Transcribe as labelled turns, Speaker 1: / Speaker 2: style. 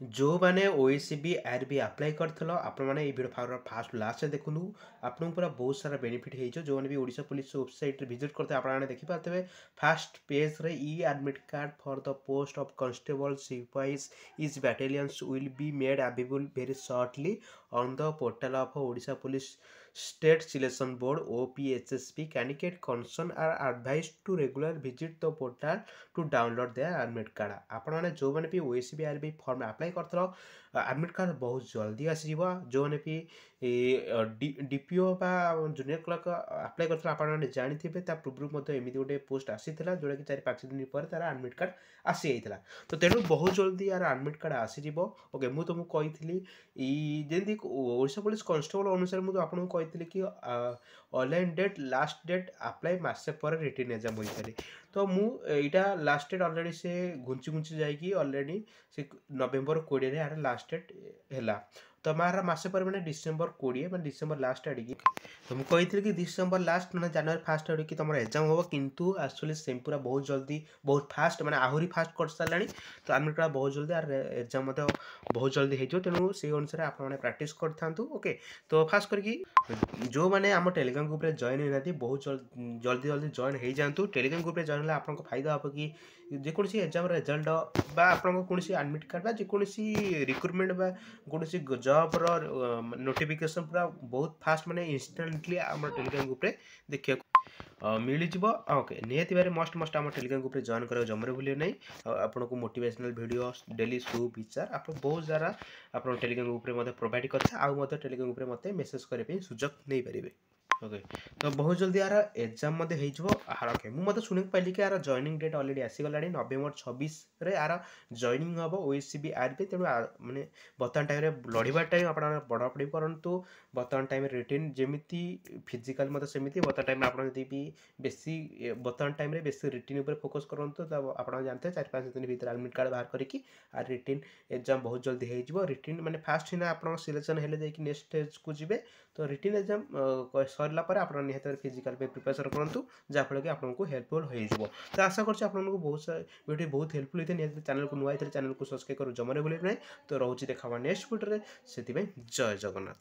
Speaker 1: जो मैंने ओएसीबी RB apply करथलो आपण माने ए वीडियो फास्ट लास्ट से देखुनु आपन पूरा बहुत सारा बेनिफिट हेइछो जो माने भी ओडिशा पुलिस वेबसाइट रे विजिट करते आपण माने देखि पातबे फास्ट पेज रे ई admit card for the post of constable sepoys is battalions will be made available very shortly on the portal of Odisha Police State Selection Board OPSSB. Candidate concern are advised to regular visit the portal to download their admit card. आपण माने जो माने भी OACB RB form apply करथलो admit card बहुत जल्दी आसीबो जो माने भी डीपीओ बा जूनियर क्लर्क अप्लाई करथलो आपण माने जानिथिबे ता पूर्व मध्ये एमिति गोटे पोस्ट आसीथिला जोडा कि 4-5 दिन पर तार एडमिट कार्ड आसी आइथिला तो तेणु बहुत जल्दी यार एडमिट कार्ड आसीजिवो ओके मु तुमको कहिथिली ई जेंदी ओडिशा पुलिस कांस्टेबल अनुसार मु आपनको कहिथिली कि online date last date apply मासे पर रिटन एग्जाम होई पारे तो मु एटा लास्ट डेट ऑलरेडी से घुंची जाइकी ऑलरेडी से नवेम्बर 20 रे यार लास्ट डेट हैला तो मारा मासे पर मैंने डिसेंबर 20 मैं डिसेंबर लास्ट आड़ी तो मुझे कही कि डिसेंबर लास्ट मैंने जनवरी फास्ट आड़ी तुम एग्जाम हम किंतु एक्चुअली सेम पूरा बहुत जल्दी बहुत फास्ट मैंने आहरी फास्ट कर सारा तो एडमिट कार्ड बहुत जल्दी आर एग्जाम बहुत जल्दी हो तेणु से अनुसार आप प्राक्ट कर ओके तो फास्ट करके जो मैंने आम टेलीग्राम ग्रुप में जॉइन होना बहुत जल्दी जल्दी जॉइन हो जातु टेलीग्राम ग्रुप में जॉइन होगा आपको फायदा हम कि जेकोसी एग्जाम रिजल्ट बा आपन कौन एडमिट कार्ड बा जेकोसी रिक्रुटमेंट बा कौन जॉब नोटिफिकेशन पूरा बहुत फास्ट माने इंस्टेंटली आम टेलीग्राम ग्रुप में देखिए मिल जाव ओके निहती भाई मस्ट आम टेलीग्राम ग्रुप में जॉइन करा जमारे भूलिए नहीं आपको मोटिवेशनल वीडियो डेली सु विचार आप बहुत सारा आप टेलीग्राम ग्रुप में प्रोवाइड करते आउ टेलीग्राम ग्रुप में मत मेसेज करने सुजोग नहीं पारे ओके तो बहुत जल्दी यार एग्जाम ओके मुझे शुणी पाइली कि यार जॉइनिंग डेट ऑलरेडी आसीगला नवेम्बर 26 रे यार जॉइनिंग हम ओएसीबी आरबी तेणु माने बर्तमान टाइम लड़वा टाइम आप पढ़ापढ़ी करूँ बर्तमान टाइम रिटर्न जमी फिजिकाल मतलब सेमती बर्तमान टाइम आप भी बेसी बर्तमान टाइम बेसी रिटर्न उपर फोकस करूँ तो आप जानते 4-5 दिन भीतर एडमिट कार्ड बाहर करके आर रिटर्न एग्जाम बहुत जल्दी हो रिटर्न माने फास्ट ही आप सिलेक्शन हेले जाकि नेक्स्ट स्टेज को जी तो रिटर्न एग्जाम सरला पर आप निहत फिजिकाल प्रिपेरेसन करूँ जहाँफल कि आपको हेल्पफुल हो तो आशा कर बहुत वीडियो बहुत हेल्पफुल होते हैं चैनल को नुआ चैनल को सब्सक्राइब कर जमारे भूल नहीं तो रोचे देखा नेक्स्ट वीडियो से जय जगन्नाथ।